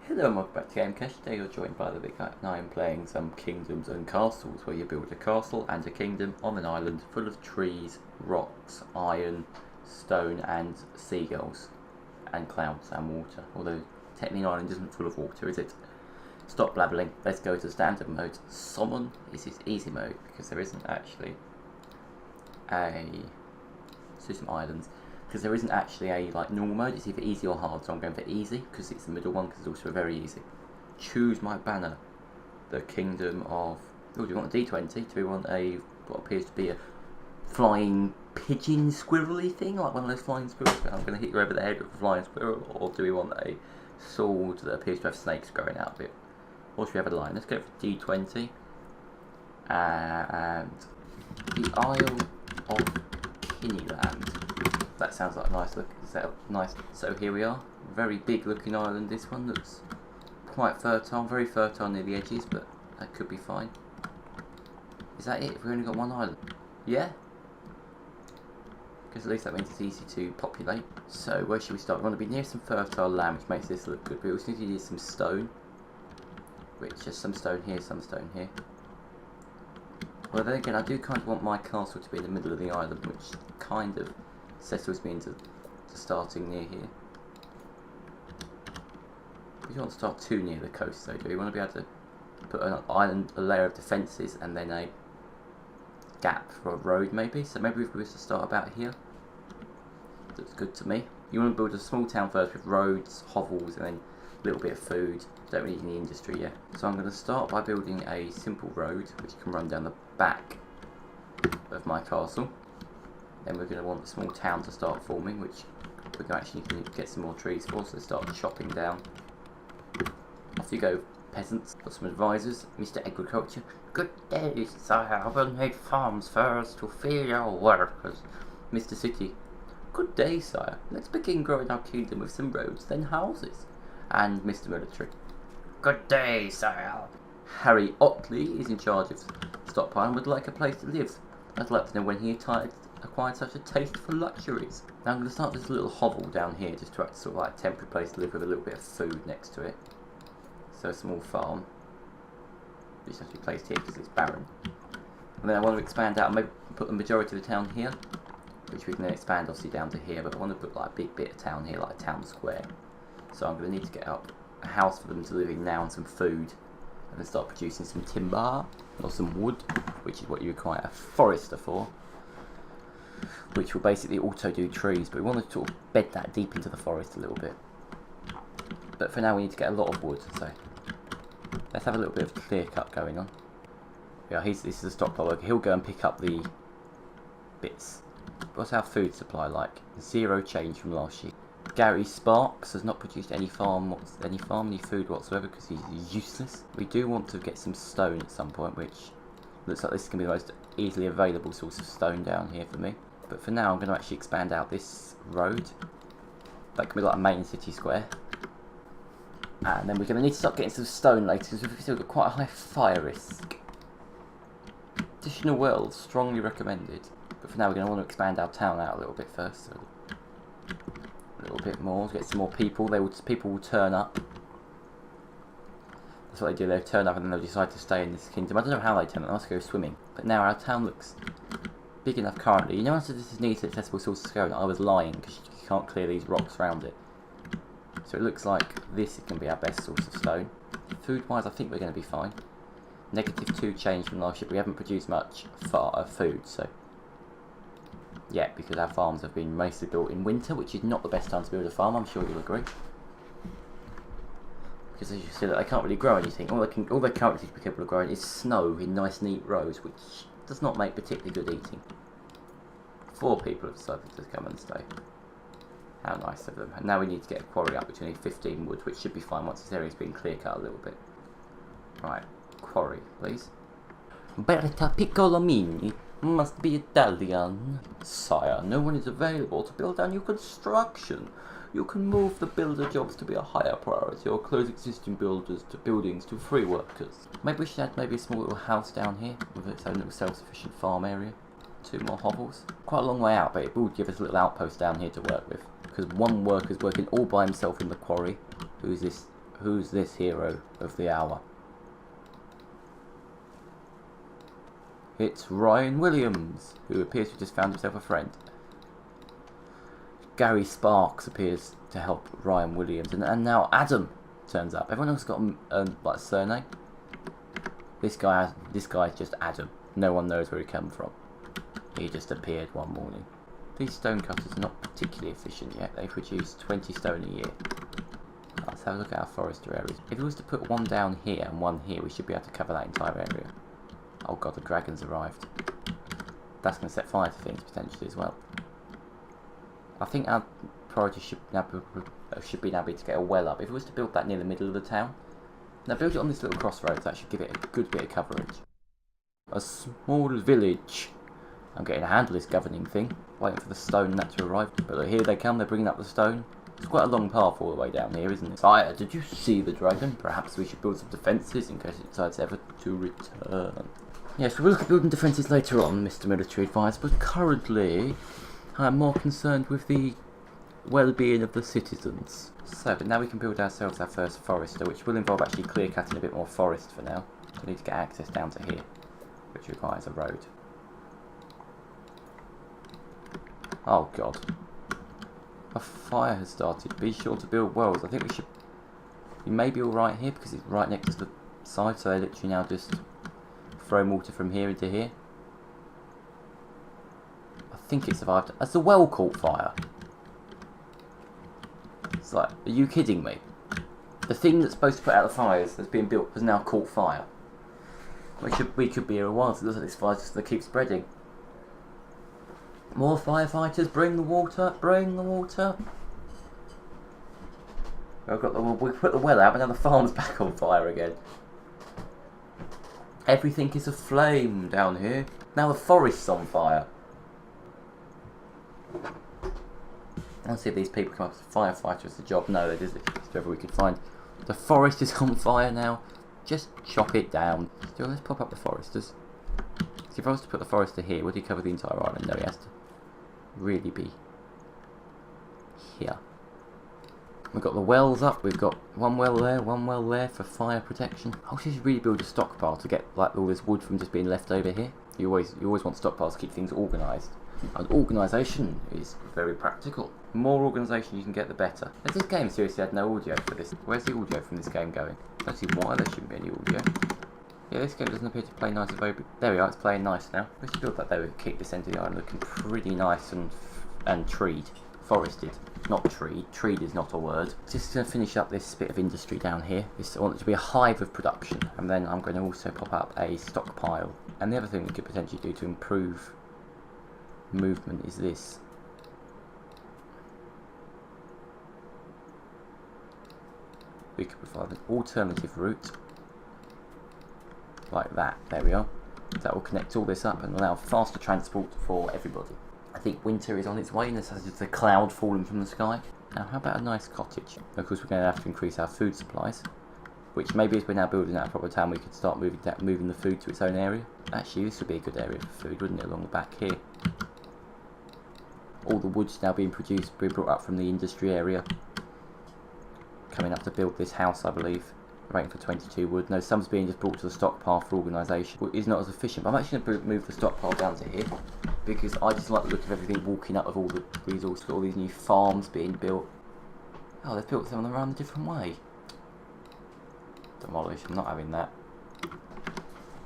Hello and welcome back to Gamecast. Today you're joined by the Big Guy and I am playing some Kingdoms and Castles, where you build a castle and a kingdom on an island full of trees, rocks, iron, stone and seagulls and clouds and water. Although technically an island isn't full of water, is it? Stop blabbling, let's go to standard mode. Summon is his easy mode because there isn't actually a... let's do some islands. Because there isn't actually a normal mode, it's either easy or hard, so I'm going for easy because it's the middle one, because it's also very easy. Choose my banner, the kingdom of... oh, do you want a D20? Do we want a what appears to be a flying pigeon squirrely thing, like one of those flying squirrels? I'm going to hit you over the head with a flying squirrel, or do we want a sword that appears to have snakes growing out of it? Or should we have a lion? Let's go for D20. And the Isle of Kiniland. That sounds like a nice look. Nice. So here we are. Very big looking island. This one looks quite fertile, very fertile near the edges, but that could be fine. Is that it? We've only got one island. Yeah? Because at least that means it's easy to populate. So where should we start? We want to be near some fertile land, which makes this look good. We also need some stone. Which is some stone here, some stone here. Well then again, I do kind of want my castle to be in the middle of the island, which kind of settles me into starting near here. We don't want to start too near the coast though, do we? We want to be able to put an island, a layer of defences, and then a gap for a road maybe. So maybe if we were to start about here. Looks good to me. You want to build a small town first with roads, hovels, and then a little bit of food. Don't really need any industry yet. So I'm going to start by building a simple road which can run down the back of my castle. Then we're going to want a small town to start forming, which we're going to actually need to get some more trees for, so start chopping down. Off you go, peasants. Got some advisors. Mr. Agriculture. Good day, sire. I will need farms first to feed our workers. Mr. City. Good day, sire. Let's begin growing our kingdom with some roads, then houses. And Mr. Military. Good day, sire. Harry Otley is in charge of stockpile and would like a place to live. I'd like to know when he acquired such a taste for luxuries. Now I'm going to start this little hovel down here, just to act sort of like a temporary place to live with a little bit of food next to it. So a small farm, which has to be placed here because it's barren. And then I want to expand out, maybe put the majority of the town here, which we can then expand obviously down to here, but I want to put like a big bit of town here, like a town square. So I'm going to need to get up a house for them to live in now and some food, and then start producing some timber, or some wood, which is what you require a forester for. Which will basically auto do trees, but we want to sort of bed that deep into the forest a little bit. But for now we need to get a lot of wood, so let's have a little bit of clear cut going on. Yeah, this is a stockpile worker. He'll go and pick up the bits. What's our food supply like? 0 change from last year. Gary Sparks has not produced any food whatsoever because he's useless. We do want to get some stone at some point, which looks like this is going to be the most easily available source of stone down here for me. But for now I'm going to actually expand out this road. That can be like a main city square. And then we're going to need to start getting some stone later because we've still got quite a high fire risk. Additional wells, strongly recommended. But for now we're going to want to expand our town out a little bit first. So a little bit more, to get some more people. People will turn up. That's what they do, they'll turn up and then they'll decide to stay in this kingdom. I don't know how they turn up, they must go swimming. But now our town looks big enough currently. You know, after this is needs accessible source of scale, I was lying because you can't clear these rocks around it. So it looks like this is going to be our best source of stone. Food wise, I think we're going to be fine. -2 change from last year, but we haven't produced much food, so yeah, because our farms have been mostly built in winter, which is not the best time to build a farm, I'm sure you'll agree. Because as you see, they can't really grow anything. All they currently be capable of growing is snow in nice neat rows, which does not make particularly good eating. 4 people have decided to come and stay. How nice of them. And now we need to get a quarry up, which we need 15 wood, which should be fine once this area's been clear cut a little bit. Right, quarry, please. Berta Piccolomini must be Italian. Sire, no one is available to build our new construction. You can move the builder jobs to be a higher priority or close existing buildings to free workers. Maybe we should add maybe a small little house down here with its own little self-sufficient farm area. 2 more hovels. Quite a long way out, but it will give us a little outpost down here to work with. Because one worker's working all by himself in the quarry. Who's this Who's this hero of the hour? It's Ryan Williams, who appears to have just found himself a friend. Gary Sparks appears to help Ryan Williams, and now Adam turns up. Everyone else got like a surname. This guy's just Adam. No one knows where he came from. He just appeared one morning. These stone cutters are not particularly efficient yet. They produce 20 stone a year. Let's have a look at our forester areas. If we was to put one down here and one here, we should be able to cover that entire area. Oh god, the dragon's arrived. That's going to set fire to things potentially as well. I think our priority should be now to get a well up. If we was to build that near the middle of the town, now build it on this little crossroads, that should give it a good bit of coverage. A small village. I'm getting a handle of this governing thing. Waiting for the stone and that to arrive. But look, here they come, they're bringing up the stone. It's quite a long path all the way down here, isn't it? Sire, did you see the dragon? Perhaps we should build some defences in case it decides ever to return. Yes, we'll look at building defences later on, Mr. Military Advisor, but currently I'm more concerned with the well-being of the citizens. So, but now we can build ourselves our first forester, which will involve actually clear-cutting a bit more forest for now. We need to get access down to here, which requires a road. Oh god. A fire has started. Be sure to build wells. I think we may be alright here because it's right next to the side, so they literally now just throw water from here into here. I think it survived. Has the well caught fire? It's like, are you kidding me? The thing that's supposed to put out the fires that's being built has now caught fire. We could be here a while, so it looks like this fire's just going to keep spreading. More firefighters, bring the water, bring the water. We put the well out, but now the farm's back on fire again. Everything is aflame down here. Now the forest's on fire. Let's see if these people come up as firefighters. The job? No, they just whoever we could find. The forest is on fire now. Just chop it down. Still, let's pop up the foresters. So if I was to put the forester here, would he cover the entire island? No, he has to really be here. We've got the wells up. We've got one well there for fire protection. I should really build a stockpile to get like all this wood from just being left over here. You always want stockpiles to keep things organised. And organisation is very practical. The more organisation you can get, the better. Has this game seriously had no audio for this? Where's the audio from this game going? I don't see why there shouldn't be any audio. Yeah, this game doesn't appear to play nice. There we are, it's playing nice now. We should build that there. We can keep this end of the island looking pretty nice and treed. Forested. Not treed. Treed is not a word. Just going to finish up this bit of industry down here. I want it to be a hive of production. And then I'm going to also pop up a stockpile. And the other thing we could potentially do to improve movement is this. We could provide an alternative route. Like that. There we are. That will connect all this up and allow faster transport for everybody. I think winter is on its way, and this has just a cloud falling from the sky. Now, how about a nice cottage? Of course, we're going to have to increase our food supplies, which maybe as we're now building out a proper town, we could start moving the food to its own area. Actually, this would be a good area for food, wouldn't it, along the back here? All the wood's now being brought up from the industry area. Coming up to build this house, I believe. Waiting for 22 wood. No, some's being just brought to the stockpile for organisation. It's not as efficient, but I'm actually going to move the stockpile down to here because I just like the look of everything walking up with all the resources, all these new farms being built. Oh, they've built some of them around a different way. Demolish, I'm not having that.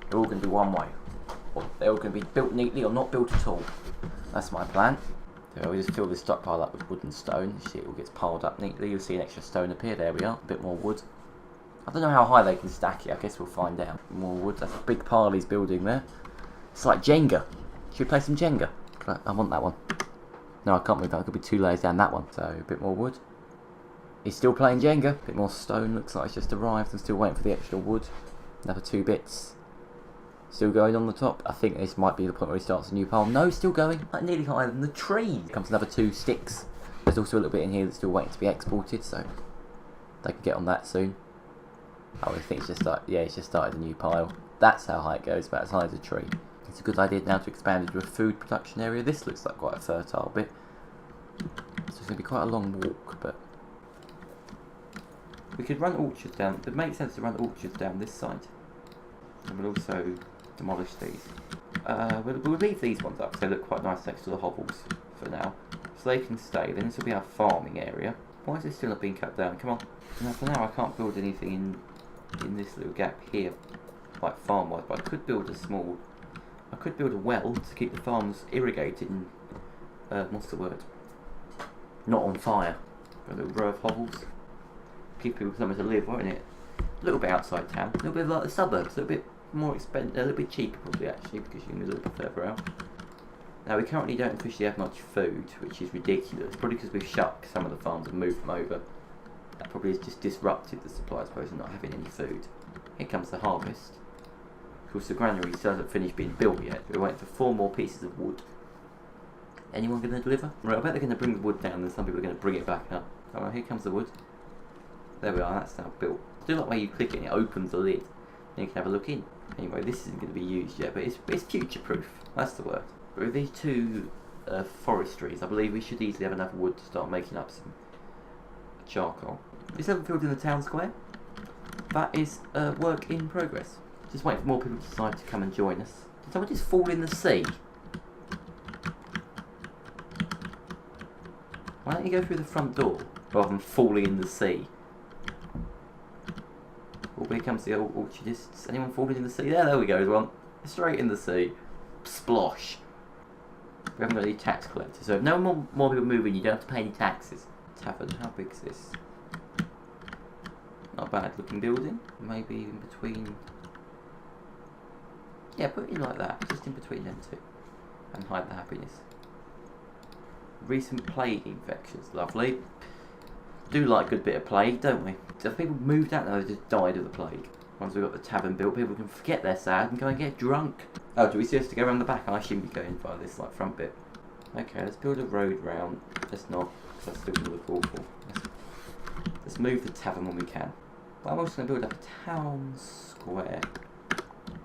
They're all going to be one way. Or they're all going to be built neatly or not built at all. That's my plan. So we just fill this stockpile up with wood and stone. You see it all gets piled up neatly. You'll see an extra stone appear. There we are. A bit more wood. I don't know how high they can stack it. I guess we'll find out. More wood. That's a big pile he's building there. It's like Jenga. Should we play some Jenga? I want that one. No, I can't move that. It could be 2 layers down that one. So a bit more wood. He's still playing Jenga. A bit more stone. Looks like it's just arrived. I'm still waiting for the extra wood. Another 2 bits. Still going on the top. I think this might be the point where he starts a new pile. No, still going. Like nearly higher than the tree. Comes another 2 sticks. There's also a little bit in here that's still waiting to be exported. So they can get on that soon. Oh, I think it's just started. Yeah, it's just started a new pile. That's how high it goes, about as high as a tree. It's a good idea now to expand into a food production area. This looks like quite a fertile bit. So it's going to be quite a long walk, but We could run orchards down. It makes sense to run orchards down this side. And we'll also demolish these. We'll leave these ones up because they look quite nice next to the hovels for now. So they can stay. Then this will be our farming area. Why is this still not being cut down? Come on. Now for now I can't build anything in this little gap here, like farm wise, but I could build a well to keep the farms irrigated and what's the word? Not on fire. A little row of hovels. Give people somewhere to live, won't it? A little bit outside town, a little bit like the suburbs, a little bit more expensive, a little bit cheaper probably actually, because you can be a little bit further out. Now we currently don't officially have much food, which is ridiculous, probably because we've shut some of the farms and moved them over. That probably has just disrupted the supply, I suppose, and not having any food. Here comes the harvest. Of course the granary still hasn't finished being built yet, we're waiting for 4 more pieces of wood. Anyone going to deliver? Right, I bet they're going to bring the wood down and some people are going to bring it back up. Alright, here comes the wood. There we are, that's now built. Do like where you click it and it opens the lid. And you can have a look in. Anyway, this isn't going to be used yet, but it's future proof. That's the word. But with these 2 forestries, I believe we should easily have enough wood to start making up some charcoal. Is there a field in the town square? That is work in progress. Just waiting for more people to decide to come and join us. Did someone just fall in the sea? Why don't you go through the front door rather than falling in the sea? Oh, here comes the old orchardists. Anyone falling in the sea? There we go, there's one. Straight in the sea. Splosh. We haven't got any tax collectors, so if no more people move in, you don't have to pay any taxes. Tavern, how big is this? Not a bad looking building. Maybe in between. Yeah, put it in like that, just in between them 2. And hide the happiness. Recent plague infections, lovely. Do like a good bit of plague, don't we? So if people moved out now, they just died of the plague. Once we've got the tavern built, people can forget they're sad and go and get drunk. Oh, do we seriously go around the back? I shouldn't be going via this like front bit. Okay, let's build a road round. Let's not, because that's still going to look awful. Let's move the tavern when we can. But I'm also going to build up a town square.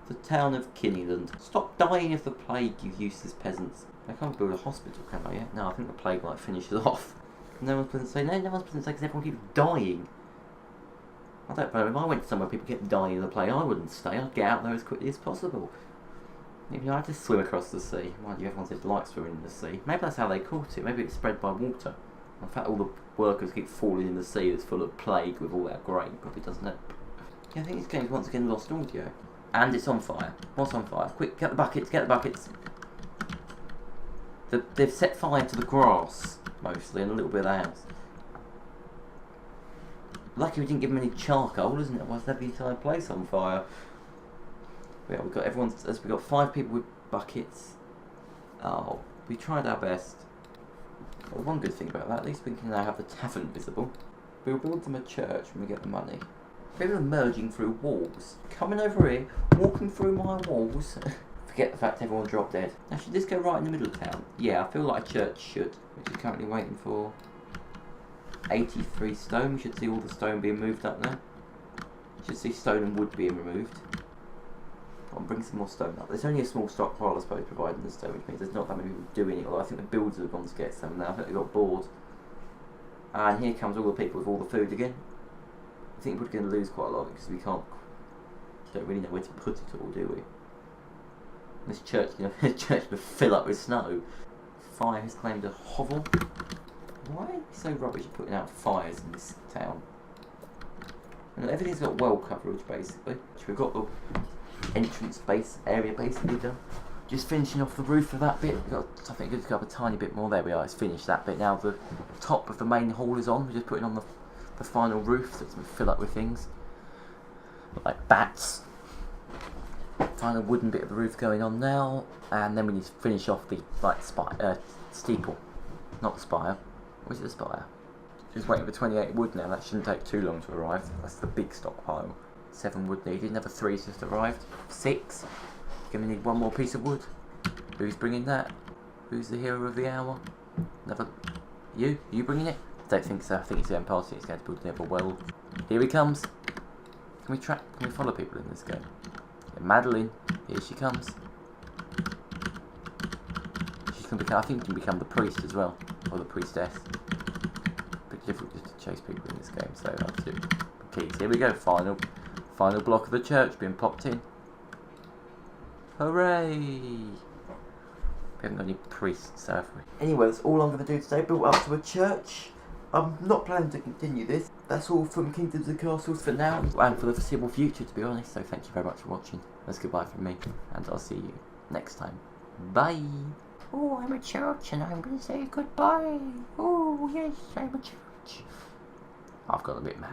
The town of Kiniland. Stop dying of the plague, you useless peasants. I can't build a hospital, can I yet? No, I think the plague might finish it off. No one's going to say, no one's going to say, because everyone keeps dying. I don't know, if I went somewhere people kept dying of the plague, I wouldn't stay. I'd get out there as quickly as possible. Maybe I'd just swim across the sea. Mind you, everyone says they like swimming in the sea. Maybe that's how they caught it. Maybe it's spread by water. In fact, all the workers keep falling in the sea that's full of plague with all that grain. Probably doesn't help. Yeah, I think this game's once again lost audio. And it's on fire. What's on fire? Quick, get the buckets, get the buckets. They've set fire to the grass, mostly, and a little bit of the house. Lucky we didn't give them any charcoal, isn't it? Otherwise they'd the entire place on fire. Yeah, we've got 5 people with buckets. Oh, we tried our best. Well, one good thing about that, at least we can now have the tavern visible. We'll build them a church when we get the money. People are merging through walls. Coming over here, walking through my walls. Forget the fact everyone dropped dead. Now, should this go right in the middle of town? Yeah, I feel like a church should. Which is currently waiting for 83 stone. We should see all the stone being moved up now. Should see stone and wood being removed. I'll bring some more stone up. There's only a small stockpile, I suppose, providing the stone, which means there's not that many people doing it. Although I think the builders have gone to get some now. I think they got bored. And here comes all the people with all the food again. I think we're going to lose quite a lot because we don't really know where to put it all, do we? This church, will fill up with snow. Fire has claimed a hovel. Why are you so rubbish at putting out fires in this town? And everything's got well coverage basically. We've got the entrance base area basically done. Just finishing off the roof of that bit. I think we've got a tiny bit more. There we are. It's finished that bit. Now the top of the main hall is on. We're just putting on the final roof so it's going to fill up with things like bats. Final wooden bit of the roof going on now, and then we need to finish off the steeple, not the spire. Or is it the spire? Just waiting for 28 wood now. That shouldn't take too long to arrive. That's the big stockpile. 7 wood needed. Another 3's just arrived. 6. Gonna need 1 more piece of wood. Who's bringing that? Who's the hero of the hour? Another. You? Are you bringing it? I don't think so. I think it's the end party. It's going to build another well. Here he comes. Can we follow people in this game? Madeline, here she comes. She's gonna become, I think, can become the priest as well, or the priestess. Pretty difficult just to chase people in this game, so I have to be keys. Here we go, final block of the church being popped in. Hooray! We haven't got any priests, have we? Anyway, that's all I'm going to do today. Built up to a church. I'm not planning to continue this. That's all from Kingdoms and Castles for now, and for the foreseeable future, to be honest. So thank you very much for watching. That's goodbye from me, and I'll see you next time. Bye! Oh, I'm a church, and I'm going to say goodbye. Oh, yes, I'm a church. I've got a bit mad.